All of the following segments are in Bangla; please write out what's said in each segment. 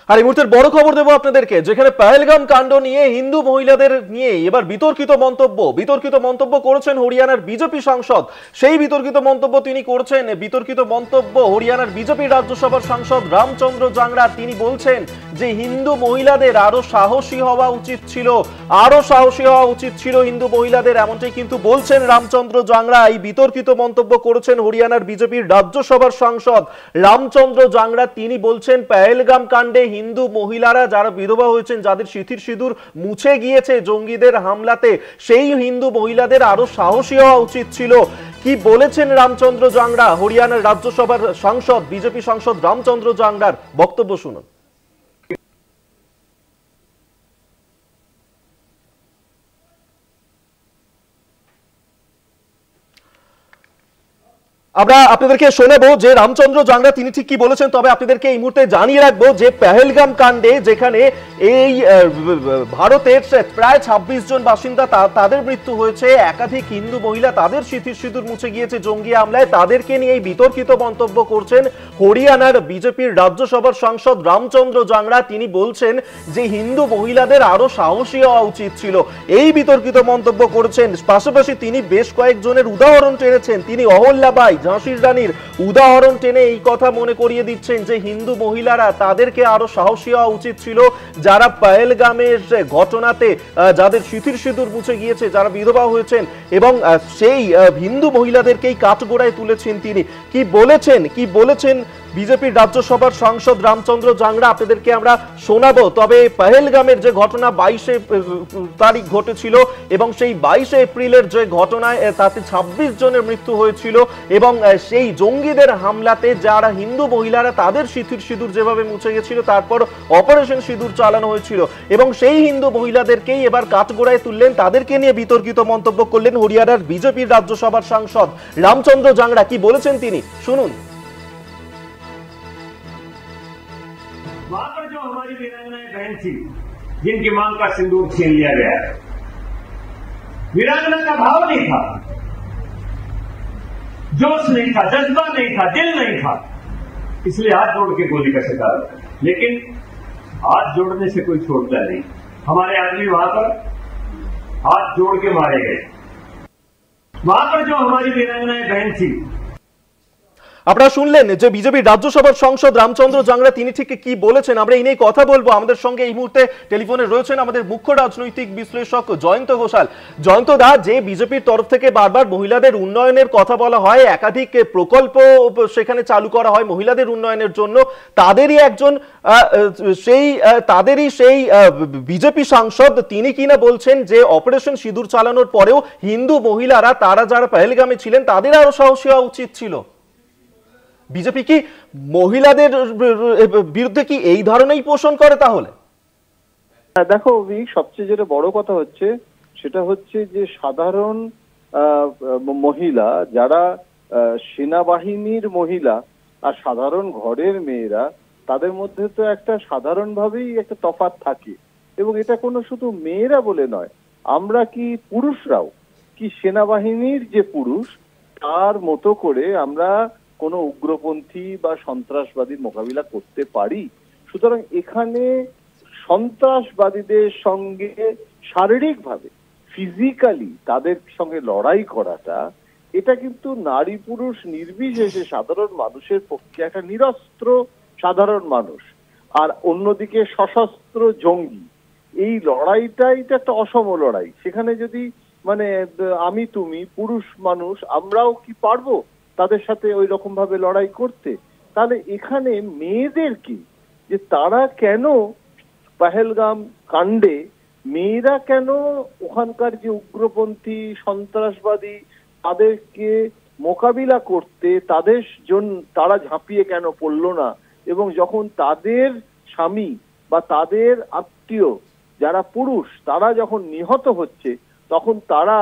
আর এই মুহূর্তের বড় খবর দেবো আপনাদেরকে, যেখানে পহেলগাম কাণ্ড নিয়ে হিন্দু মহিলাদের নিয়ে এবার বিতর্কিত মন্তব্য করেছেন হরিয়ানার বিজেপি সাংসদ। সেই বিতর্কিত মন্তব্য তিনি করছেন, হরিয়ানার বিজেপির রাজ্যসভার সাংসদ রামচন্দ্র জাংরা। তিনি বলছেন যে হিন্দু মহিলাদের আরো সাহসী হওয়া উচিত ছিল হিন্দু মহিলাদের, এমনটাই কিন্তু বলছেন রামচন্দ্র জাংরা। এই বিতর্কিত মন্তব্য করেছেন হরিয়ানার বিজেপির রাজ্যসভার সাংসদ রামচন্দ্র জাংরা। তিনি বলছেন পহেলগাম কাণ্ডে হিন্দু মহিলারা যারা বিধবা হয়েছেন, যাদের শিথির সিঁদুর মুছে গিয়েছে জঙ্গিদের হামলাতে, সেই হিন্দু মহিলাদের আরো সাহসী হওয়া উচিত ছিল। কি বলেছেন রামচন্দ্র জাংরা, হরিয়ানার রাজ্যসভার সাংসদ, বিজেপি সাংসদ রামচন্দ্র জাংরার বক্তব্য শুনুন। আমরা আপনাদেরকে শোনাবো যে রামচন্দ্র জাংরা তিনি ঠিক কি বলেছেন। তবে আপনাদেরকে এই মুহূর্তে জানিয়ে রাখবো যে পহেলগাম কাণ্ডে যেখানে এই ভারতের প্রায় ২৬ জন বাসিন্দা তাদের মৃত্যু হয়েছে, একাধিক হিন্দু মহিলা তাদের শিথির সিঁদুর মুছে গিয়েছে জঙ্গি হামলায়, তাদেরকে নিয়ে এই বিতর্কিত মন্তব্য করছেন হরিয়ানার বিজেপির রাজ্যসভার সাংসদ রামচন্দ্র জাংরা। তিনি বলছেন যে হিন্দু মহিলাদের আরো সাহসী হওয়া উচিত ছিল, এই বিতর্কিত মন্তব্য করেছেন। পাশাপাশি তিনি বেশ কয়েকজনের উদাহরণ টেনেছেন। তিনি অহল্যাবাই, ঝাঁসির রানীর উদাহরণ টেনে এই কথা মনে করিয়ে দিচ্ছেন যে হিন্দু মহিলারা তাদেরকে আরো সাহসী হওয়া উচিত ছিল, যারা পহেলগামের ঘটনাতে যাদের শিথির সিঁদুর মুছে গিয়েছে, যারা বিধবা হয়েছেন, এবং সেই হিন্দু মহিলাদেরকেই কাঠগোড়ায় তুলেছেন তিনি। কি বলেছেন বিজেপির রাজ্যসভার সাংসদ রামচন্দ্র জাংরা আপনাদেরকে আমরা শোনাবো। তবে পহেলগামের যে ঘটনা 22 তারিখ ঘটেছিল এবং সেই 22 এপ্রিলের যে ঘটনায় তাতে 26 জনের মৃত্যু হয়েছিল, এবং সেই জঙ্গিদের হামলাতে যারা হিন্দু মহিলারা তাদের শিথির সিঁদুর যেভাবে মুছে গেছিল, তারপর অপারেশন সিঁদুর চালানো হয়েছিল, এবং সেই হিন্দু মহিলাদেরকেই এবার কাঠগোড়ায় তুললেন, তাদেরকে নিয়ে বিতর্কিত মন্তব্য করলেন হরিয়ানার বিজেপির রাজ্যসভার সাংসদ রামচন্দ্র জাংরা। কি বলেছেন তিনি শুনুন। वहां पर जो हमारी वीरांगनाएं बहन थी, जिनकी मांग का सिंदूर छीन लिया गया, वीरांगना का भाव नहीं था, जोश नहीं था, जज्बा नहीं था, दिल नहीं था, इसलिए हाथ जोड़ के गोली का शिकार हुआ। लेकिन हाथ जोड़ने से कोई छोड़ता नहीं। हमारे आदमी वहां पर हाथ जोड़ के मारे गए। वहां पर जो हमारी वीरांगनाएं बहन थी, আপনারা শুনলেন যে বিজেপির রাজ্যসভার সাংসদ রামচন্দ্র জাংরা তিনি ঠিক কি বলেছেন। আমরা এই নিয়ে কথা বলবো। আমাদের সঙ্গে এই মুহূর্তে টেলিফোনে রয়েছেন আমাদের মুখ্য রাজনৈতিক বিশ্লেষক জয়ন্ত ঘোষাল। জয়ন্ত দা, যে বিজেপির তরফ থেকে বারবার মহিলাদের উন্নয়নের কথা বলা হয়, একাধিক প্রকল্প সেখানে চালু করা হয় মহিলাদের উন্নয়নের জন্য, তাদেরই সেই বিজেপি সাংসদ তিনি কিনা বলছেন যে অপারেশন সিঁদুর চালানোর পরেও হিন্দু মহিলারা তারা যারা পহেলগামে ছিলেন তাদের আরো সাহসী হওয়া উচিত ছিল। বিজেপি কি মহিলাদের বিরুদ্ধে কি এই ধরনেরই পোষণ করে? তাহলে দেখো, সবচেয়ে যেটা বড় কথা হচ্ছে সেটা হচ্ছে যে সাধারণ মহিলা, যারা সেনাবাহিনীর মহিলা আর সাধারণ ঘরের মেয়েরা, তাদের মধ্যে তো একটা সাধারণভাবেই একটা তফাৎ থাকে, এবং এটা কোনো শুধু মেয়েরা বলে নয়, আমরা কি পুরুষরাও কি সেনাবাহিনীর যে পুরুষ তার মতো করে আমরা কোনো উগ্রপন্থী বা সন্ত্রাসবাদীর মোকাবিলা করতে পারি? সুতরাং এখানে সন্ত্রাসবাদীদের সঙ্গে শারীরিকভাবে, ফিজিক্যালি তাদের সঙ্গে লড়াই করাটা, এটা কিন্তু নারী পুরুষ নির্বিশেষে সাধারণ মানুষের পক্ষে একটা নিরস্ত্র সাধারণ মানুষ, আর অন্যদিকে সশস্ত্র জঙ্গি, এই লড়াইটাই তো একটা অসম লড়াই। সেখানে যদি আমি তুমি পুরুষ মানুষ আমরাও কি পারবো তাদের সাথে ওই রকম ভাবে লড়াই করতে? তাহলে এখানে মেয়েদেরকে যে তারা কেন পহেলগাম কাণ্ডে মেয়েরা কেন ওখানকার যে উগ্রপন্থী সন্ত্রাসবাদী তাদেরকে মোকাবিলা করতে তারা ঝাঁপিয়ে কেন পড়লো না, এবং যখন তাদের স্বামী বা তাদের আত্মীয় যারা পুরুষ তারা যখন নিহত হচ্ছে তখন তারা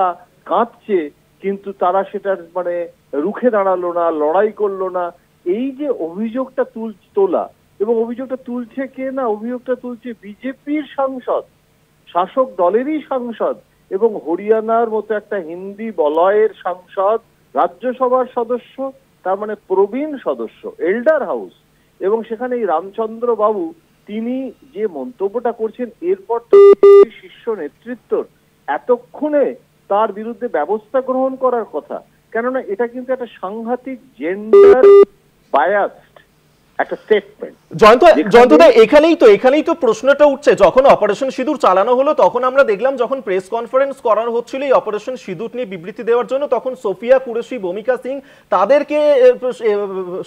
কাঁদছে, কিন্তু তারা সেটার রুখে দাঁড়ালো না, লড়াই করলো না। এই যে অভিযোগটা তোলা, এবং অভিযোগটা তুলছে কে না, অভিযোগটা তুলছে বিজেপির সাংসদ, শাসক দলেরই সাংসদ, এবং হরিয়ানার মতো একটা হিন্দি বলয়ের সাংসদ, রাজ্যসভার সদস্য, তার প্রবীণ সদস্য, এল্ডার হাউস, এবং সেখানে এই রামচন্দ্র বাবু তিনি যে মন্তব্যটা করছেন এরপর তো শীর্ষ নেতৃত্বর এতক্ষণে তার বিরুদ্ধে ব্যবস্থা গ্রহণ করার কথা, কেননা এটা কিন্তু একটা সাংঘাতিক জেন্ডার বায়াসড একটা স্টেটমেন্ট। জয়ন্তদা এখানেই তো প্রশ্নটা উঠছে, যখন অপারেশন সিঁদুর চালানো হলো তখন আমরা দেখলাম যখন প্রেস কনফারেন্স করানো হচ্ছিল এই অপারেশন সিঁদুর নিয়ে বিবৃতি দেওয়ার জন্য, তখন সোফিয়া কুরেশি, ভূমিকা সিং তাদেরকে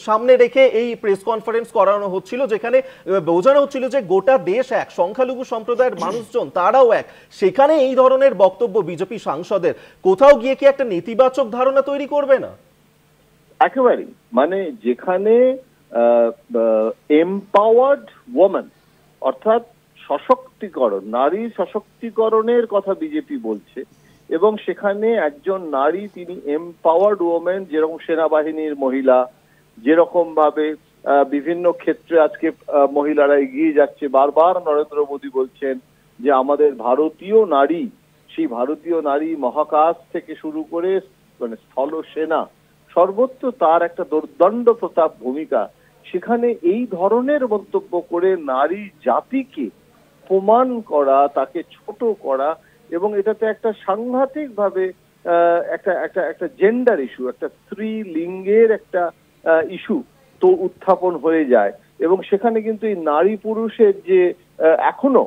সামনে রেখে এই প্রেস কনফারেন্স করানো হচ্ছিল, যেখানে বোঝানো হচ্ছিল যে গোটা দেশ এক, সংখ্যালঘু সম্প্রদায়ের মানুষজন তারাও এক। সেখানে এই ধরনের বক্তব্য বিজেপি সাংসদের কোথাও গিয়ে কি একটা নেতিবাচক ধারণা তৈরি করবে না? একেবারেই, মানে যেখানে এম্পাওয়ার্ড ওমেন অর্থাৎ সশক্তিকরণ, নারী সশক্তিকরণের কথা বিজেপি বলছে, এবং সেখানে একজন নারী তিনি এম্পাওয়ার্ড ওমেন, যেরকম সেনাবাহিনীর মহিলা, যেরকম ভাবে বিভিন্ন ক্ষেত্রে আজকে মহিলারা এগিয়ে যাচ্ছে। বারবার নরেন্দ্র মোদী বলছেন যে আমাদের ভারতীয় নারী, সেই ভারতীয় নারী মহাকাশ থেকে শুরু করে মানে স্থল সেনা সর্বত্র তার একটা দুর্দণ্ড প্রতাপ ভূমিকা। সেখানে এই ধরনের মন্তব্য করে নারী জাতিকে প্রমাণ করা, তাকে ছোট করা, এবং এটাতে একটা সাংঘাতিক ভাবে একটা জেন্ডার ইস্যু, একটা স্ত্রী লিঙ্গের একটা ইস্যু তো উত্থাপন হয়ে যায়। এবং সেখানে কিন্তু এই নারী পুরুষের যে এখনো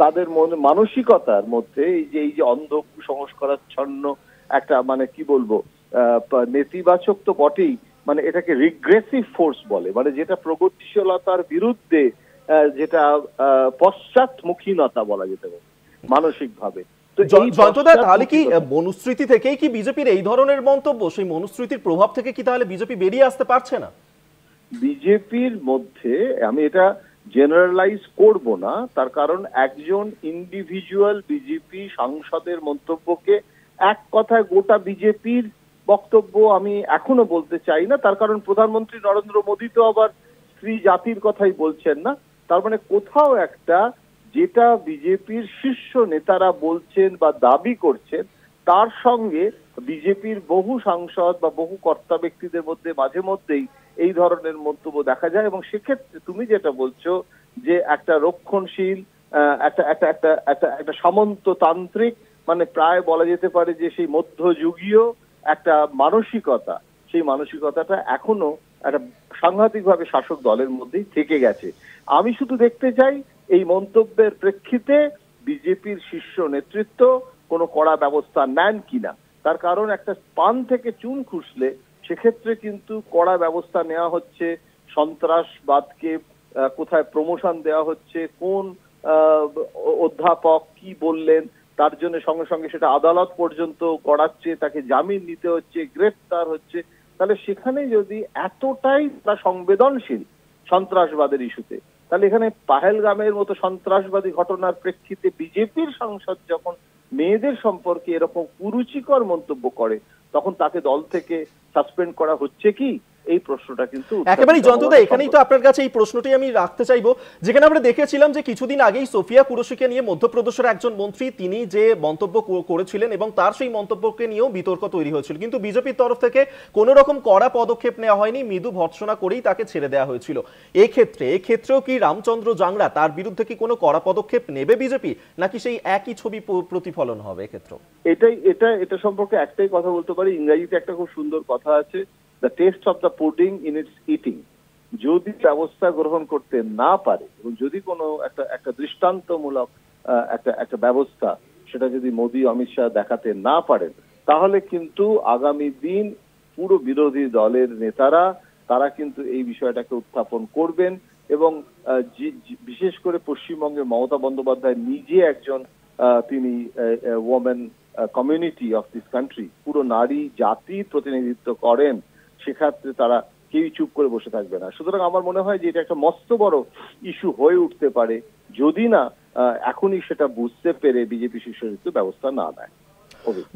তাদের মনে মানসিকতার মধ্যে এই যে অন্ধ কুসংস্কারাচ্ছন্ন একটা মানে কি বলবো নেতিবাচক তো বটেই, মানে এটাকে রিগ্রেসিভ ফোর্স বলে, মানে যেটা প্রগতিশীলতার বিরুদ্ধে যেটা পশ্চাৎমুখীনতা বলা যেতে পারে মানসিক ভাবে। জয়ন্তদা, তাহলে কি মনুস্মৃতি থেকেই কি বিজেপির এই ধরনের মন্তব্য, সেই মনুস্মৃতির প্রভাব থেকে কি তাহলে বিজেপি বেরিয়ে আসতে পারছে না? বিজেপির মধ্যে আমি এটা জেনারেলাইজ করব না, তার কারণ একজন ইন্ডিভিজুয়াল বিজেপি সাংসদের মন্তব্যকে এক কথায় গোটা বিজেপির বক্তব্য আমি এখনো বলতে চাই না। তার কারণ প্রধানমন্ত্রী নরেন্দ্র মোদী তো আবার স্ত্রী জাতির কথাই বলছেন না। তার মানে কোথাও একটা যেটা বিজেপির শীর্ষ নেতারা বলছেন বা দাবি করছেন, তার সঙ্গে বিজেপির বহু সাংসদ বা বহু কর্তা ব্যক্তিদের মধ্যে মাঝে মধ্যেই এই ধরনের মন্তব্য দেখা যায়। এবং সেক্ষেত্রে তুমি যেটা বলছো যে একটা রক্ষণশীল একটা সামন্ততান্ত্রিক, মানে প্রায় বলা যেতে পারে যে সেই মধ্যযুগীয় একটা মানসিকতা, সেই মানসিকতাটা এখনো একটা সাংঘাতিকভাবে শাসক দলের মধ্যেই থেকে গেছে। আমি শুধু দেখতে চাই এই মন্তব্যের প্রেক্ষিতে বিজেপির শীর্ষ নেতৃত্ব কোনো কড়া ব্যবস্থা নেন কিনা। তার কারণ একটা পান থেকে চুন খুসলে সেক্ষেত্রে কিন্তু কড়া ব্যবস্থা নেওয়া হচ্ছে, সন্ত্রাসবাদকে কোথায় প্রমোশন দেওয়া হচ্ছে, কোন অধ্যাপক কি বললেন তার জন্য সঙ্গে সঙ্গে সেটা আদালত পর্যন্ত গড়াচ্ছে, তাকে জামিন নিতে হচ্ছে, গ্রেফতার হচ্ছে। তাহলে সেখানে যদি এতটাই তারা সংবেদনশীল সন্ত্রাসবাদের ইস্যুতে, তাহলে এখানে পাহেলগামের মতো সন্ত্রাসবাদী ঘটনার প্রেক্ষিতে বিজেপির সাংসদ যখন মেয়েদের সম্পর্কে এরকম কুরুচিকর মন্তব্য করে, তখন তাকে দল থেকে সাসপেন্ড করা হচ্ছে কি, এই প্রশ্নটা কিন্তু একেবারেই। জয়ন্তদা, এখানেই তো আপনার কাছে এই প্রশ্নটি আমি রাখতে চাইবো, যেখানে আমরা দেখেছিলাম যে কিছুদিন আগেই সোফিয়া কুরেশিকে নিয়ে মধ্যপ্রদেশের একজন মন্ত্রী তিনি যে মন্তব্য করেছিলেন এবং তার সেই মন্তব্যকে নিয়েও বিতর্ক তৈরি হয়েছিল, কিন্তু বিজেপির তরফ থেকে কোনো রকম কড়া পদক্ষেপ নেওয়া হয়নি, মৃদু ভর্ৎসনা করেই তাকে ছেড়ে দেওয়া হয়েছিল। এক্ষেত্রেও কি রামচন্দ্র জাংরা, তার বিরুদ্ধে কি কোনো কড়া পদক্ষেপ নেবে বিজেপি, নাকি সেই একই ছবি প্রতিফলন হবে এক্ষেত্রে? এটা সম্পর্কে একটাই কথা বলতে পারি, ইংরেজিতে একটা খুব সুন্দর কথা আছে, the taste of the pudding in its eating। যদি ব্যবস্থা গ্রহণ করতে না পারে এবং যদি কোনো একটা দৃষ্টান্তমূলক একটা ব্যবস্থা সেটা যদি মোদী অমিত শাহ দেখাতে না পারেন, তাহলে কিন্তু আগামী দিন পুরো বিরোধী দলের নেতারা তারা কিন্তু এই বিষয়টাকে উত্থাপন করবেন। এবং বিশেষ করে পশ্চিমবঙ্গে মমতা বন্দ্যোপাধ্যায় নিজে একজন তিনি women community of this country, পুরো নারী জাতির প্রতিনিধিত্ব করেন, সেক্ষেত্রে তারা কেউ চুপ করে বসে থাকবে না। সুতরাং আমার মনে হয় যে এটা একটা মস্ত বড় ইস্যু হয়ে উঠতে পারে যদি না এখনই সেটা বুঝতে পেরে বিজেপি শীর্ষ নেতৃত্ব ব্যবস্থা না নেয়।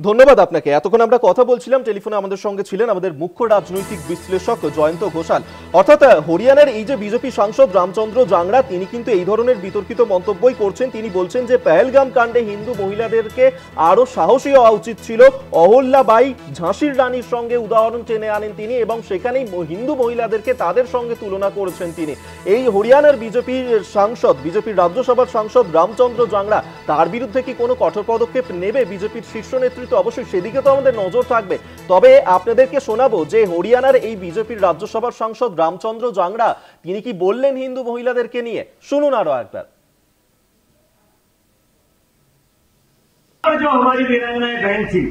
ধন্যবাদ আপনাকে। এতক্ষণ আমরা কথা বলছিলাম, টেলিফোনে আমাদের সঙ্গে ছিলেন আমাদের মুখ্য রাজনৈতিক বিশ্লেষক জয়ন্ত ঘোষাল। অর্থাৎ হরিয়ানার এই যে বিজেপি সাংসদ রামচন্দ্র জাংরা, তিনি কিন্তু এই ধরনের বিতর্কিত মন্তব্যই করছেন। তিনি বলছেন যে পেহেলগাম কাণ্ডে হিন্দু মহিলাদেরকে আরো সাহসী হওয়া উচিত ছিল। অহল্যাবাই ঝাঁসির রানীর সঙ্গে উদাহরণ টেনে আনেন তিনি এবং সেখানেই হিন্দু মহিলাদেরকে তাদের সঙ্গে তুলনা করেছেন তিনি। এই হরিয়ানার বিজেপির সাংসদ, বিজেপির রাজ্যসভার সাংসদ রামচন্দ্র জাংরা, তার বিরুদ্ধে কি কোনো কঠোর পদক্ষেপ নেবে বিজেপির শীর্ষ নেতৃত্ব? অবশ্যই সেদিকে তো আমাদের নজর থাকবে। তবে আপনাদেরকে শোনাবো যে হরিয়ানার এই বিজেপির রাজ্যসভার সাংসদ রামচন্দ্র জাংরা তিনি কি বললেন হিন্দু মহিলাদেরকে নিয়ে, শুনুন আরো একবার। जो हमारी वीरांगनाएं बहन थी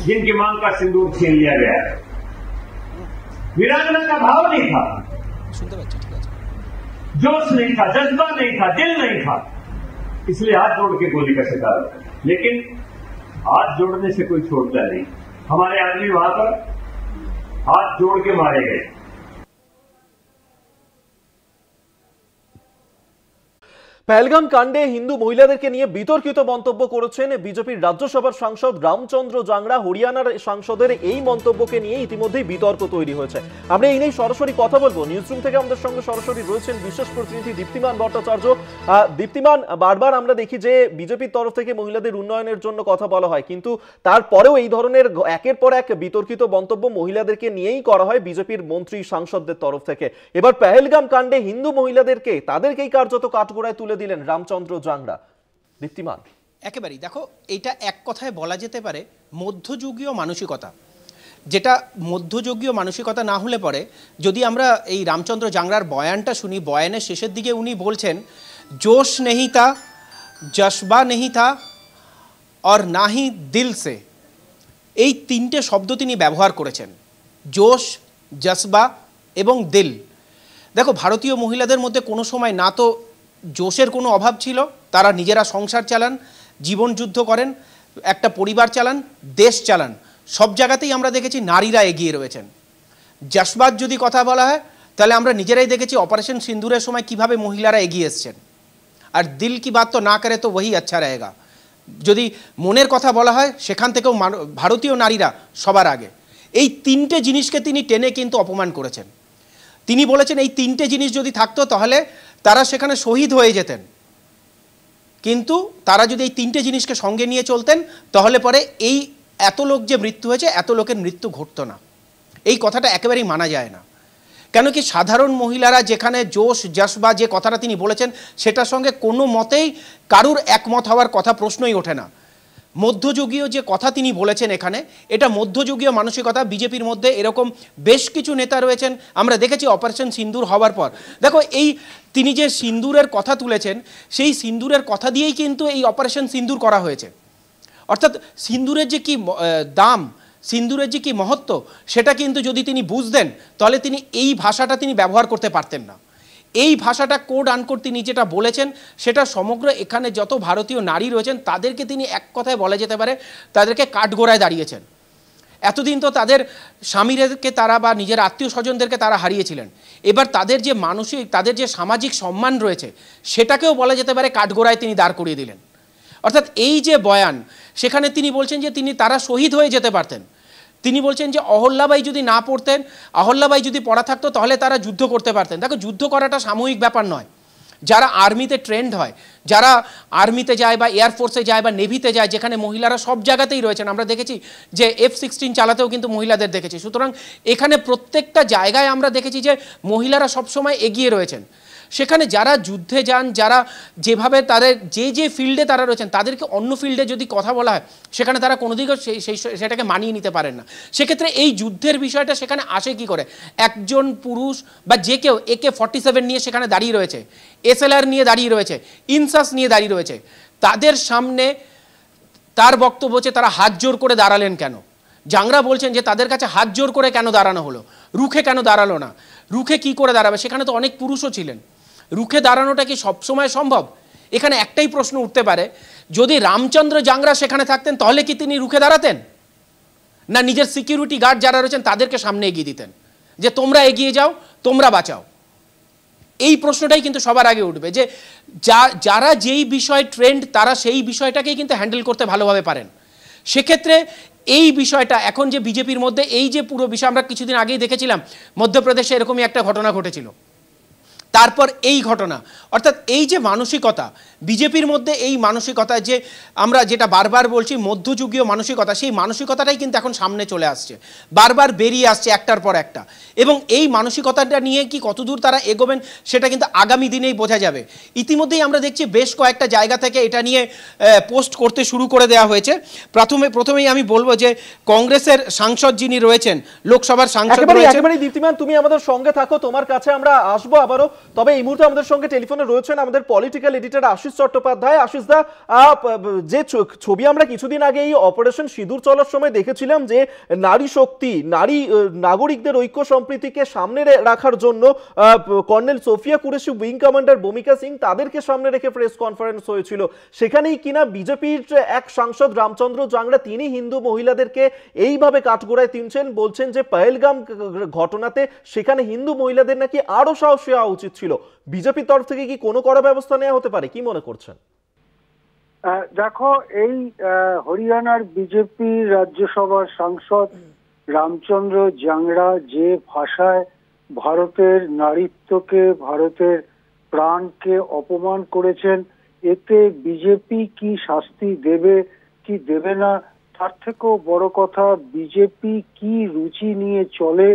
जिनकी मांग का सिंदूर छीन लिया गया, वीरांगना का भाव नहीं था, जोश नहीं था, जज्बा नहीं था, दिल नहीं था, इसलिए हाथ जोड़ के गोली का शिकार हुआ। लेकिन हाथ जोड़ने से कोई छोड़ता नहीं। हमारे आदमी वहां पर हाथ जोड़ के मारे गए। পেহেলগাম কাণ্ডে হিন্দু মহিলাদেরকে নিয়ে বিতর্কিত মন্তব্য করেছেন বিজেপির রাজ্যসভার সাংসদ রামচন্দ্র জাংরা। হরিয়ানার সাংসদের এই মন্তব্যকে নিয়ে ইতিমধ্যেই বিতর্ক তৈরি হয়েছে। আমরা এই নিয়ে সরাসরি কথা বলবো। নিউজরুম থেকে আমাদের সঙ্গে সরাসরি রয়েছেন বিশেষ প্রতিনিধি দীপ্তিমান ভট্টাচার্য। দীপ্তিমান, বারবার আমরা দেখি যে বিজেপির তরফ থেকে মহিলাদের উন্নয়নের জন্য কথা বলা হয়, কিন্তু তারপরেও এই ধরনের একের পর এক বিতর্কিত মন্তব্য মহিলাদেরকে নিয়েই করা হয় বিজেপির মন্ত্রী সাংসদদের তরফ থেকে। এবার পেহেলগাম কাণ্ডে হিন্দু মহিলাদেরকে তাদেরকেই কার্যত কাঠগড়ায় তুলে দিলেন রামচন্দ্র জাংরা। দীপ্তিমান, একেবারেই দেখো, এটা এক কথায় বলা যেতে পারে মধ্যযুগীয় মানসিকতা। যেটা মধ্যযুগীয় মানসিকতা না হলে পরে যদি আমরা এই রামচন্দ্র জাংরার বয়ানটা শুনি, বয়ানের শেষের দিকে উনি বলছেন জোশ নেহি তা, জজবা নেহি তা और না হি দিল সে। এই তিনটে শব্দ তিনি ব্যবহার করেছেন, জোশ, জজবা এবং দিল। দেখো, ভারতীয় মহিলাদের মধ্যে কোনো সময় না তো জোশের কোনো অভাব ছিল, তারা নিজেরা সংসার চালান, জীবন যুদ্ধ করেন, একটা পরিবার চালান, দেশ চালান, সব জায়গাতেই আমরা দেখেছি নারীরা এগিয়ে রয়েছেন। জজবাত যদি কথা বলা হয় তাহলে আমরা নিজেরাই দেখেছি অপারেশন সিন্দুরের সময় কিভাবে মহিলারা এগিয়ে এসছেন। আর দিল কি বাত তো না করে তো ওই আচ্ছা रहेगा। যদি মনের কথা বলা হয় সেখান থেকেও ভারতীয় নারীরা সবার আগে। এই তিনটে জিনিসকে তিনি টেনে কিন্তু অপমান করেছেন। তিনি বলেছেন এই তিনটে জিনিস যদি থাকতো তাহলে তারা সেখানে শহীদ হয়ে যেতেন, কিন্তু তারা যদি এই তিনটে জিনিসকে সঙ্গে নিয়ে চলতেন তাহলে পরে এই এত লোক যে মৃত্যু হয়েছে, এত লোকের মৃত্যু ঘটতো না। এই কথাটা একেবারেই মানা যায় না। কেন কি সাধারণ মহিলারা যেখানে জোশ, জজবা যে কথাটা তিনি বলেছেন সেটার সঙ্গে কোনো মতেই কারুর একমত হওয়ার কথা প্রশ্নই ওঠে না। মধ্যযুগীয় যে কথা তিনি বলেছেন এখানে, এটা মধ্যযুগীয় মানসিকতা। বিজেপির মধ্যে এরকম বেশ কিছু নেতা রয়েছেন, আমরা দেখেছি অপারেশন সিন্দুর হওয়ার পর। দেখো, এই তিনি যে সিন্দুরের কথা তুলেছেন, সেই সিন্দুরের কথা দিয়েই কিন্তু এই অপারেশন সিন্দুর করা হয়েছে। অর্থাৎ সিন্দুরের যে কি দাম, সিন্দুরের যে কি মহত্ব, সেটা কিন্তু যদি তিনি বুঝতেন তাহলে তিনি এই ভাষাটা তিনি ব্যবহার করতে পারতেন না। এই ভাষাটা কোড আনকোড তিনি যেটা বলেছেন সেটা সমগ্র এখানে যত ভারতীয় নারী রয়েছেন তাদেরকে তিনি এক কথায় বলা যেতে পারে তাদেরকে কাঠগড়ায় দাঁড়িয়েছেন। এতদিন তো তাদের স্বামীদেরকে তারা বা নিজের আত্মীয় স্বজনদেরকে তারা হারিয়েছিলেন, এবার তাদের যে মানসিক, তাদের যে সামাজিক সম্মান রয়েছে সেটাকেও বলা যেতে পারে কাঠগড়ায় তিনি দাঁড় করিয়ে দিলেন। অর্থাৎ এই যে বয়ান, সেখানে তিনি বলছেন যে তারা শহীদ হয়ে যেতে পারতেন। তিনি বলছেন যে অহল্যাবাই যদি না পড়তেন, অহল্যাবাই যদি পড়া থাকতো তাহলে তারা যুদ্ধ করতে পারতেন। দেখো, যুদ্ধ করাটা সাময়িক ব্যাপার নয়। যারা আর্মিতে ট্রেন্ড হয়, যারা আর্মিতে যায় বা এয়ারফোর্সে যায় বা নেভিতে যায়, যেখানে মহিলারা সব জায়গাতেই রয়েছেন, আমরা দেখেছি যে F-16 চালাতেও কিন্তু মহিলাদের দেখেছি। সুতরাং এখানে প্রত্যেকটা জায়গায় আমরা দেখেছি যে মহিলারা সবসময় এগিয়ে রয়েছেন। সেখানে যারা যুদ্ধে যান, যারা যেভাবে তাদের যে ফিল্ডে তারা রয়েছেন, তাদেরকে অন্য ফিল্ডে যদি কথা বলা হয় সেখানে তারা কোনোদিনও সেটাকে মানিয়ে নিতে পারেন না। সেক্ষেত্রে এই যুদ্ধের বিষয়টা সেখানে আসে কি করে? একজন পুরুষ বা যে কেউ AK-47 নিয়ে সেখানে দাঁড়িয়ে রয়েছে, SLR নিয়ে দাঁড়িয়ে রয়েছে, ইনসাস নিয়ে দাঁড়িয়ে রয়েছে, তাদের সামনে তার বক্তব্য হচ্ছে তারা হাত জোর করে দাঁড়ালেন কেন? জাংরা বলছেন যে তাদের কাছে হাত জোর করে কেন দাঁড়ানো হলো, রুখে কেন দাঁড়ালো না? রুখে কি করে দাঁড়াবে? সেখানে তো অনেক পুরুষও ছিলেন। রুখে দাঁড়ানোটা কি সবসময় সম্ভব? এখানে একটাই প্রশ্ন উঠতে পারে, যদি রামচন্দ্র জাংরা সেখানে থাকতেন তাহলে কি তিনি রুখে দাঁড়াতেন, না নিজের সিকিউরিটি গার্ড যারা রয়েছেন তাদেরকে সামনে এগিয়ে দিতেন যে তোমরা এগিয়ে যাও, তোমরা বাঁচাও? এই প্রশ্নটাই কিন্তু সবার আগে উঠবে যে যারা যেই বিষয় ট্রেন্ড তারা সেই বিষয়টাকেই কিন্তু হ্যান্ডেল করতে ভালোভাবে পারেন। সেক্ষেত্রে এই বিষয়টা এখন যে বিজেপির মধ্যে এই যে পুরো বিষয় আমরা কিছুদিন আগেই দেখেছিলাম, মধ্যপ্রদেশে এরকমই একটা ঘটনা ঘটেছিল, তারপর এই ঘটনা, অর্থাৎ এই যে মানসিকতা বিজেপির মধ্যে, এই মানসিকতা যে আমরা যেটা বারবার বলছি মধ্যযুগীয় মানসিকতা, সেই মানসিকতাটাই কিন্তু এখন সামনে চলে আসছে, বারবার বেরিয়ে আসছে একটার পর একটা। এবং এই মানসিকতাটা নিয়ে কি কতদূর তারা এগোবেন সেটা কিন্তু আগামী দিনেই বোঝা যাবে। ইতিমধ্যেই আমরা দেখছি বেশ কয়েকটা জায়গা থেকে এটা নিয়ে পোস্ট করতে শুরু করে দেওয়া হয়েছে। প্রথমেই আমি বলবো যে কংগ্রেসের সাংসদ যিনি রয়েছেন, লোকসভার সাংসদ রয়েছেন, একেবারে দীপ্তিমান তুমি আমাদের সঙ্গে থাকো, তোমার কাছে আমরা আসবো আবারও। তবে এই মুহূর্তে আমাদের সঙ্গে টেলিফোনে রয়েছেন আমাদের পলিটিক্যাল এডিটর আশিস চট্টোপাধ্যায়। আশিস দা, যে ছবি আমরা কিছুদিন আগে এই অপারেশন সিঁদুর চলার সময় দেখেছিলাম, যে নারী শক্তি, নারী নাগরিকদের ঐক্য সম্প্রীতিকে সামনে রাখার জন্য colonel Sofiya Qureshi, wing commander Bhumika Singh, তাদেরকে সামনে রেখে প্রেস কনফারেন্স হয়েছিল। সেখানেই কিনা বিজেপির এক সাংসদ রামচন্দ্র জাংরা তিনি হিন্দু মহিলাদেরকে এইভাবে কাঠগোড়ায় তুলছেন, বলছেন যে পহেলগাম ঘটনাতে সেখানে হিন্দু মহিলাদের নাকি আরো সাহসী হওয়া উচিত ছিল। বিজেপির তরফ থেকে কি কোনো কড়া ব্যবস্থা নেওয়া হতে পারে, কি মনে করছেন? দেখো, এই হরিয়ানার বিজেপির রাজ্যসভার সাংসদ রামচন্দ্র জাংরা যে ভাষায় ভারতের নারীত্বকে, ভারতের প্রাণকে অপমান করেছেন, এতে বিজেপি কি শাস্তি দেবে কি দেবে না, তার থেকেও বড় কথা বিজেপি কি রুচি নিয়ে চলে,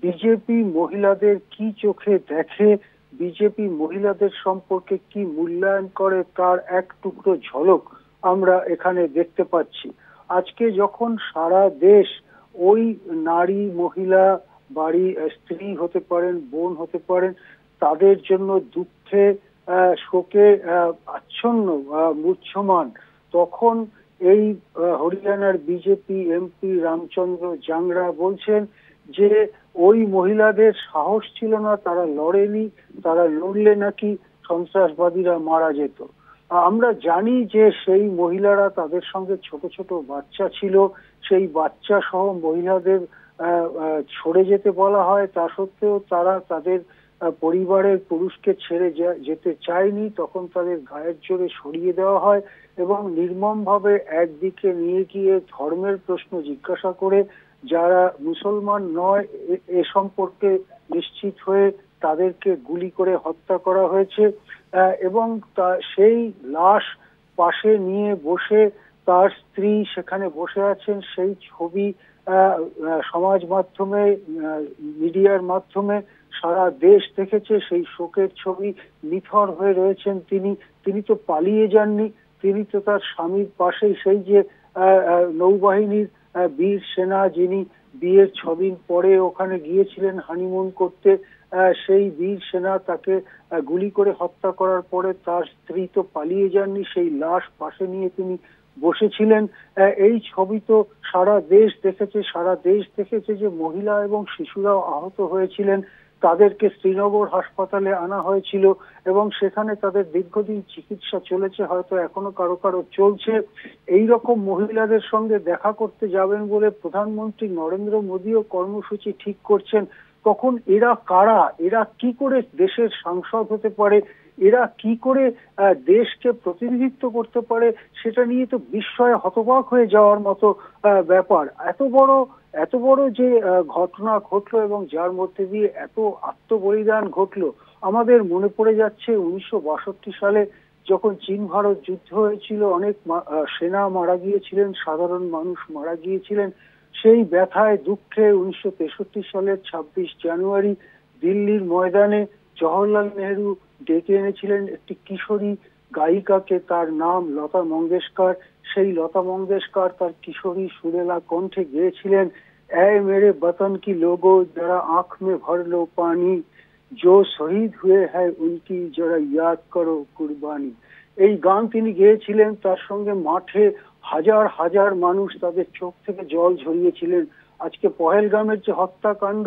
বিজেপি মহিলাদের কি চোখে দেখে, বিজেপি মহিলাদের সম্পর্কে কি মূল্যায়ন করে, তার এক টুকরো ঝলক আমরা এখানে দেখতে পাচ্ছি। আজকে যখন সারা দেশ ওই নারী, মহিলা, বাড়ি স্ত্রী হতে পারেন, বোন হতে পারেন, তাদের জন্য দুঃখে শোকে আচ্ছন্ন, মূর্ছমান, তখন এই হরিয়ানার বিজেপি এমপি রামচন্দ্র জাংরা বলছেন যে ওই মহিলাদের সাহস ছিল না, তারা লড়েনি, তারা লড়লে নাকি সন্ত্রাসবাদীরা মারা যেত। আমরা জানি যে সেই মহিলারা, তাদের সঙ্গে ছোট ছোট বাচ্চা ছিল, সেই বাচ্চা সহ মহিলাদের সরে যেতে বলা হয়, তা সত্ত্বেও তারা তাদের পরিবারের পুরুষকে ছেড়ে যেতে চায়নি, তখন তাদের গায়ের জোরে সরিয়ে দেওয়া হয় এবং নির্মমভাবে একদিকে নিয়ে গিয়ে ধর্মের প্রশ্ন জিজ্ঞাসা করে যারা মুসলমান নয় এ সম্পর্কে নিশ্চিত হয়ে তাদেরকে গুলি করে হত্যা করা হয়েছে। এবং সেই লাশ পাশে নিয়ে বসে তার স্ত্রী সেখানে বসে আছেন, সেই ছবি সমাজ মাধ্যমে, মিডিয়ার মাধ্যমে সারা দেশ দেখেছে, সেই শোকের ছবি। নিথর হয়ে রয়েছেন তিনি তো পালিয়ে যাননি, তিনি তো তার স্বামীর পাশেই, সেই যে নৌবাহিনীর বীর সেনা যিনি বিয়ের 6 দিন পরে ওখানে গিয়েছিলেন হানিমুন করতে, সেই বীর সেনা তাকে গুলি করে হত্যা করার পরে তার স্ত্রী তো পালিয়ে যাননি, সেই লাশ পাশে নিয়ে তিনি বসেছিলেন। এই ছবি তো সারা দেশ দেখেছে, সারা দেশ দেখেছে যে মহিলা এবং শিশুরাও আহত হয়েছিলেন, তাদেরকে শ্রীনগর হাসপাতালে আনা হয়েছিল এবং সেখানে তাদের দীর্ঘদিন চিকিৎসা চলেছে, হয়তো এখনো কারো কারো চলছে। এই রকম মহিলাদের সঙ্গে দেখা করতে যাবেন বলে প্রধানমন্ত্রী নরেন্দ্র মোদীও কর্মসূচি ঠিক করছেন। তখন এরা কারা, এরা কি করে দেশের সাংসদ হতে পারে, এরা কি করে দেশকে প্রতিনিধিত্ব করতে পারে, সেটা নিয়ে তো বিস্ময়ে হতবাক হয়ে যাওয়ার মতো ব্যাপার। এত বড় যে ঘটনা ঘটলো এবং যার মধ্যে দিয়ে এত আত্মবলিদান ঘটলো, আমাদের মনে পড়ে যাচ্ছে 1962 সালে যখন চীন ভারত যুদ্ধ হয়েছিল, অনেক সেনা মারা গিয়েছিলেন, সাধারণ মানুষ মারা গিয়েছিলেন। সেই ব্যথায় দুঃখে 1963 সালের 26 জানুয়ারি দিল্লির ময়দানে জওহরলাল নেহেরু ডেকে এনেছিলেন একটি কিশোরী গায়িকাকে, তার নাম লতা মঙ্গেশকর। সেই লতা মঙ্গেশকর তার কিশোরী সুরেলা কণ্ঠে গেয়েছিলেন, এ মেরে বতন কি লোগো জরা আঁখ মে ভর লো পানি, जो শহীদ হুয়ে হ্যায় উনকি জরা ইয়াদ করো কুরবানি। এই গান তিনি গেয়েছিলেন, তার সঙ্গে মাঠে হাজার হাজার মানুষ তাদের চোখ থেকে জল ঝরিয়েছিলেন। আজকে পহেলগামের যে হত্যাকাণ্ড,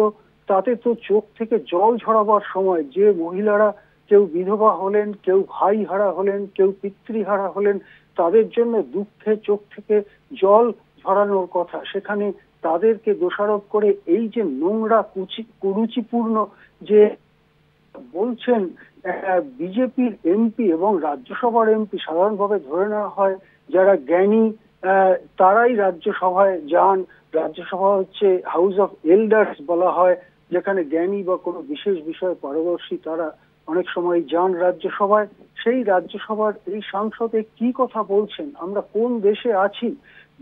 তাতে তো চোখ থেকে জল ঝরাবার সময় যে মহিলারা কেউ বিধবা হলেন, কেউ ভাই হারা হলেন, কেউ পিতৃহারা হলেন, তাদের জন্য দুঃখে চোখ থেকে জল ঝরানোর কথা, সেখানে তাদেরকে দোষারোপ করে এই যে নোংরা কুরুচিপূর্ণ যে বলছেন বিজেপির এমপি এবং রাজ্যসভার এমপি, সাধারণভাবে ধরে নেওয়া হয় যারা জ্ঞানী, তারাই রাজ্যসভায় যান। রাজ্যসভা হচ্ছে হাউস অফ এল্ডার্স বলা হয়, যেখানে জ্ঞানী বা কোনো বিশেষ বিষয়ে পারদর্শী তারা অনেক সময় যান রাজ্যসভায়। সেই রাজ্যসভার এই সাংসদে কি কথা বলছেন, আমরা কোন দেশে আছি?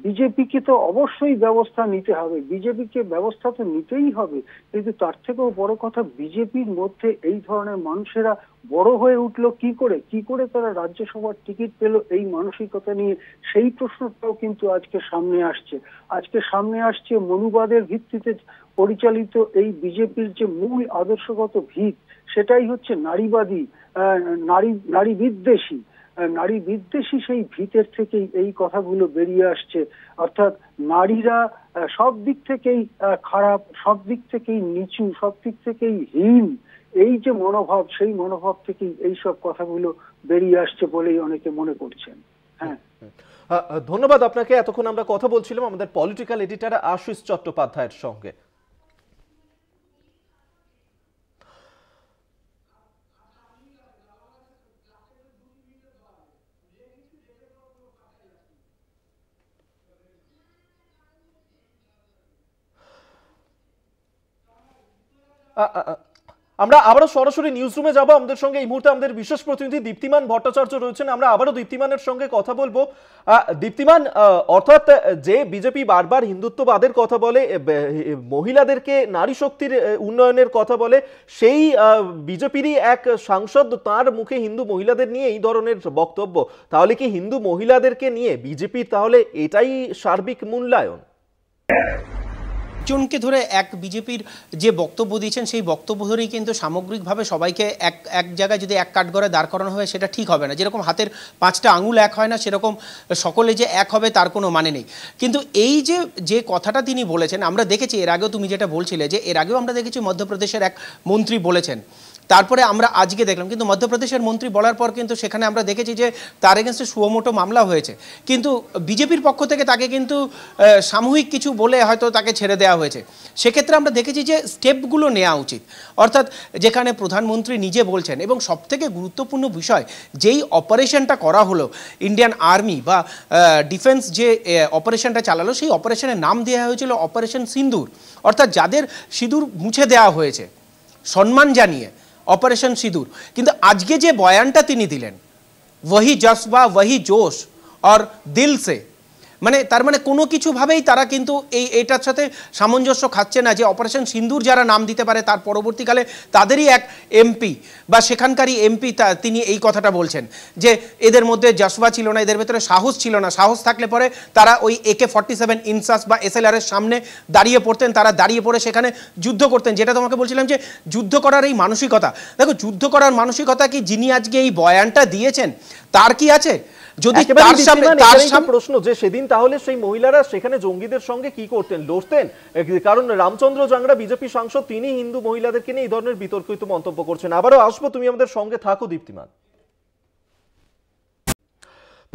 বিজেপিকে তো অবশ্যই ব্যবস্থা নিতে হবে, বিজেপিকে ব্যবস্থা তো নিতেই হবে, কিন্তু তার থেকেও বড় কথা বিজেপির মধ্যে এই ধরনের মানুষেরা বড় হয়ে উঠলো কি করে তারা রাজ্যসভার টিকিট পেল এই মানসিকতা নিয়ে, সেই প্রশ্নটাও কিন্তু আজকে সামনে আসছে মনুবাদের ভিত্তিতে পরিচালিত এই বিজেপির যে মূল আদর্শগত ভিত, সেটাই হচ্ছে নারীবাদী, নারী বিদ্বেষী সেই ভিতের থেকেই এই কথাগুলো বেরিয়ে আসছে। অর্থাৎ নারীরা সব দিক থেকেই খারাপ, সব দিক থেকেই নিচু, সব দিক থেকেই হীন, এই যে মনোভাব, সেই মনোভাব থেকেই এইসব কথাগুলো বেরিয়ে আসছে বলেই অনেকে মনে করছেন। হ্যাঁ, ধন্যবাদ আপনাকে। এতক্ষণ আমরা কথা বলছিলাম আমাদের পলিটিক্যাল এডিটর আশিস চট্টোপাধ্যায়ের সঙ্গে। আমরা আবারও সরাসরি নিউজ রুমে যাবো। আমাদের সঙ্গে এই মুহূর্তে আমাদের বিশেষ প্রতিনিধি দীপ্তিমান ভট্টাচার্য রয়েছেন। আমরা আবারও দীপ্তিমানের সঙ্গে কথা বলবো। দীপ্তিমান, অর্থাৎ যে বিজেপি বারবার হিন্দুত্ববাদের কথা বলে, মহিলাদেরকে নারী শক্তির উন্নয়নের কথা বলে, সেই বিজেপিরই এক সাংসদ, তার মুখে হিন্দু মহিলাদের নিয়ে এই ধরনের বক্তব্য, তাহলে কি হিন্দু মহিলাদেরকে নিয়ে বিজেপির তাহলে এটাই সার্বিক মূল্যায়ন? জনকে ধরে এক বিজেপির যে বক্তব্য দিয়েছেন সেই বক্তব্য ধরেই কিন্তু সামগ্রিকভাবে সবাইকে এক জায়গায় যদি এক কাঠগড়ায় দাঁড় করানো হয় সেটা ঠিক হবে না। যেরকম হাতের 5টা আঙুল এক হয় না, সেরকম সকলে যে এক হবে তার কোনো মানে নেই। কিন্তু এই যে কথাটা তিনি বলেছেন, আমরা দেখেছি এর আগেও, তুমি যেটা বলছিলে যে এর আগেও আমরা দেখেছি মধ্যপ্রদেশের এক মন্ত্রী বলেছেন, তারপরে আমরা আজকে দেখলাম, কিন্তু মধ্যপ্রদেশের মন্ত্রী বলার পর কিন্তু সেখানে আমরা দেখেছি যে তার এগেনস্টে সুমোটো মামলা হয়েছে, কিন্তু বিজেপির পক্ষ থেকে তাকে কিন্তু সামূহিক কিছু বলে হয়তো তাকে ছেড়ে দেওয়া হয়েছে। সেক্ষেত্রে আমরা দেখেছি যে স্টেপগুলো নেওয়া উচিত, অর্থাৎ যেখানে প্রধানমন্ত্রী নিজে বলছেন, এবং সবথেকে গুরুত্বপূর্ণ বিষয়, যেই অপারেশনটা করা হলো ইন্ডিয়ান আর্মি বা ডিফেন্স যে অপারেশনটা চালালো, সেই অপারেশনের নাম দেওয়া হয়েছিল অপারেশন সিন্দুর, অর্থাৎ যাদের সিঁদুর মুছে দেওয়া হয়েছে সম্মান জানিয়ে, অপারেশন সিঁদুর। কিন্তু আজকে যে বয়ানটা তিনি দিলেন, ওহি জজবা ওহি জোশ আর দিল সে, মানে তার মানে কোনো কিছুভাবেই তারা কিন্তু এইটার সাথে সামঞ্জস্য খাচ্ছে না যে অপারেশন সিন্দুর যারা নাম দিতে পারে তার পরবর্তীকালে তাদেরই এক এমপি বা সেখানকারই এমপি তিনি এই কথাটা বলছেন যে এদের মধ্যে জজবা ছিল না, এদের ভেতরে সাহস ছিল না, সাহস থাকলে পরে তারা ওই AK-47 ইনসাস বা SLR এর সামনে দাঁড়িয়ে পড়তেন, তারা দাঁড়িয়ে পড়ে সেখানে যুদ্ধ করতেন। যেটা তোমাকে বলছিলাম যে যুদ্ধ করার এই মানসিকতা, দেখো যুদ্ধ করার মানসিকতা কি যিনি আজকে এই বয়ানটা দিয়েছেন তার কি আছে? যদি তার সামনে প্রশ্ন যে সেদিন তাহলে সেই মহিলারা সেখানে জঙ্গিদের সঙ্গে কি করতেন, লড়তেন? কারণ রামচন্দ্র জাংরা বিজেপি সাংসদ, তিনি হিন্দু মহিলাদেরকে নিয়ে এই ধরনের বিতর্কিত মন্তব্য করছেন। আবারও আসবো, তুমি আমাদের সঙ্গে থাকো দীপ্তিমান।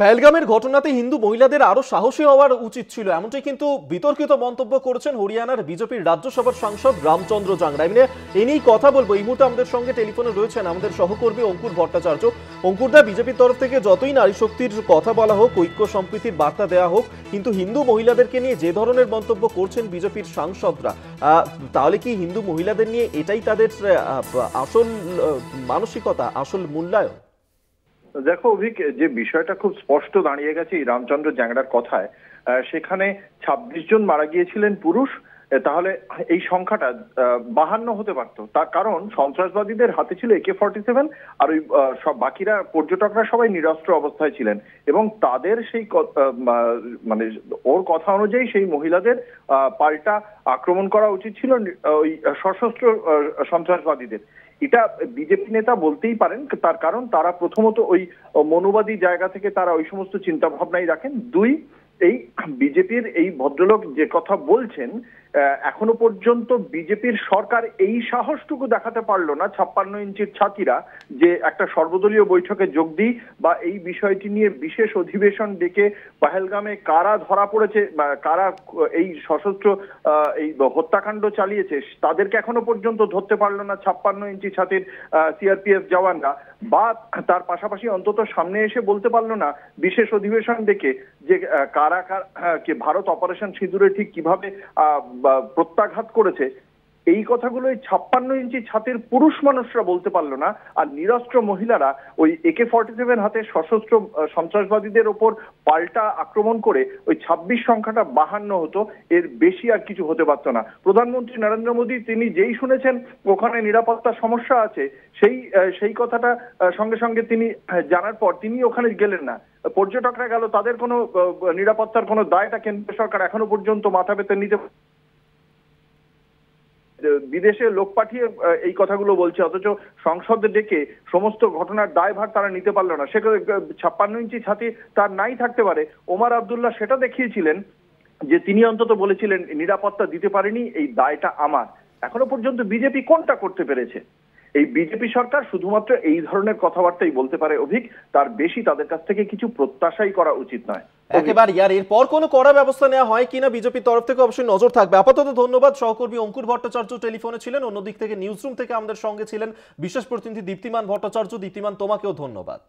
পহেলগামের ঘটনাতে হিন্দু মহিলাদের আরো সাহসী হওয়ার উচিত ছিল, এমনটাই কিন্তু বিতর্কিত মন্তব্য করেছেন হরিয়ানার বিজেপির রাজ্যসভার সাংসদ রামচন্দ্র জাংরা। এ নিয়েই কথা বলবো। এই মুহূর্তে আমাদের সঙ্গে টেলিফোনে রয়েছেন আমাদের সহকর্মী অঙ্কুর ভট্টাচার্য। অঙ্কুরদা, বিজেপির তরফ থেকে যতই নারী শক্তির কথা বলা হোক, ঐক্য সম্প্রীতির বার্তা দেওয়া হোক, কিন্তু হিন্দু মহিলাদেরকে নিয়ে যে ধরনের মন্তব্য করছেন বিজেপির সাংসদরা, তাহলে কি হিন্দু মহিলাদের নিয়ে এটাই তাদের আসল মানসিকতা, আসল মূল্যায়ন? দেখো অভিক, যে বিষয়টা খুব স্পষ্ট দাঁড়িয়ে গেছে এই রামচন্দ্র জাংরার কথায়, সেখানে 26 জন মারা গিয়েছিলেন পুরুষ, তাহলে এই সংখ্যাটা 52 হতে পারত। তার কারণ সন্ত্রাসবাদীদের হাতে ছিল AK-47, আর ওই সব বাকিরা পর্যটকরা সবাই নিরস্ত্র অবস্থায় ছিলেন, এবং তাদের সেই মানে ওর কথা অনুযায়ী সেই মহিলাদের পাল্টা আক্রমণ করা উচিত ছিল ওই সশস্ত্র সন্ত্রাসবাদীদের। এটা বিজেপি নেতা বলতেই পারেন, তার কারণ তারা প্রথমত ওই মনুবাদী জায়গা থেকে তারা ওই সমস্ত চিন্তা ভাবনাই রাখেন। দুই, এই বিজেপির এই ভদ্রলোক যে কথা বলছেন এখনো পর্যন্ত বিজেপির সরকার এই সাহসটুকু দেখাতে পারলো না 56 ইঞ্চির ছাতিরা যে একটা সর্বদলীয় বৈঠকে যোগ দিই বা এই বিষয়টি নিয়ে বিশেষ অধিবেশন ডেকে পহেলগামে কারা ধরা পড়েছে বা কারা এই সশস্ত্র এই হত্যাকাণ্ড চালিয়েছে তাদেরকে এখনো পর্যন্ত ধরতে পারলো না 56 ইঞ্চি ছাতির সিআরপিএফ জওয়ানরা, বা তার পাশাপাশি অন্তত সামনে এসে বলতে পারলো না বিশেষ অধিবেশন ডেকে যে কারা কে ভারত অপারেশন সিঁদুরে ঠিক কিভাবে প্রত্যাঘাত করেছে। এই কথাগুলো 56 ইঞ্চি ছাতির পুরুষ মানুষরা বলতে পারলো না, আর নিরস্ত্র মহিলারা ওই AK-47 হাতে সশস্ত্র সন্ত্রাসবাদীদের ওপর পাল্টা আক্রমণ করে ওই 26 সংখ্যাটা 52 হতো, এর বেশি আর কিছু হতে পারত না। প্রধানমন্ত্রী নরেন্দ্র মোদী তিনি যেই শুনেছেন ওখানে নিরাপত্তার সমস্যা আছে সেই কথাটা সঙ্গে সঙ্গে তিনি জানার পর তিনি ওখানে গেলেন না। পর্যটকরা গেল, তাদের কোনো নিরাপত্তার কোনো দায়টা কেন্দ্র সরকার এখনো পর্যন্ত মাথা পেতে নিতে বিদেশে লোক পাঠিয়ে এই কথাগুলো বলছে, অথচ সংসদে ডেকে সমস্ত ঘটনার দায়ভার তারা নিতে পারলো না। সেখানে 56 ইঞ্চি ছাতি তার নাই থাকতে পারে, ওমর আব্দুল্লাহ সেটা দেখিয়েছিলেন যে তিনি অন্তত বলেছিলেন নিরাপত্তা দিতে পারেনি, এই দায়টা আমার। এখনো পর্যন্ত বিজেপি কোনটা করতে পেরেছে? এই বিজেপি সরকার শুধুমাত্র এই ধরনের কথাবার্তাই বলতে পারে অভিক, তার বেশি তাদের কাছ থেকে কিছু প্রত্যাশাই করা উচিত নয়। একেবারে ইয়ার এরপর কোনো কড়া ব্যবস্থা নেওয়া হয় কিনা বিজেপির তরফ থেকে অবশ্যই নজর থাকবে। আপাতত ধন্যবাদ। সহকর্মী অঙ্কুর ভট্টাচার্য টেলিফোনে ছিলেন, অন্যদিক থেকে নিউজরুম থেকে আমাদের সঙ্গে ছিলেন বিশেষ প্রতিনিধি দীপ্তিমান ভট্টাচার্য। দীপ্তিমান, তোমাকেও ধন্যবাদ।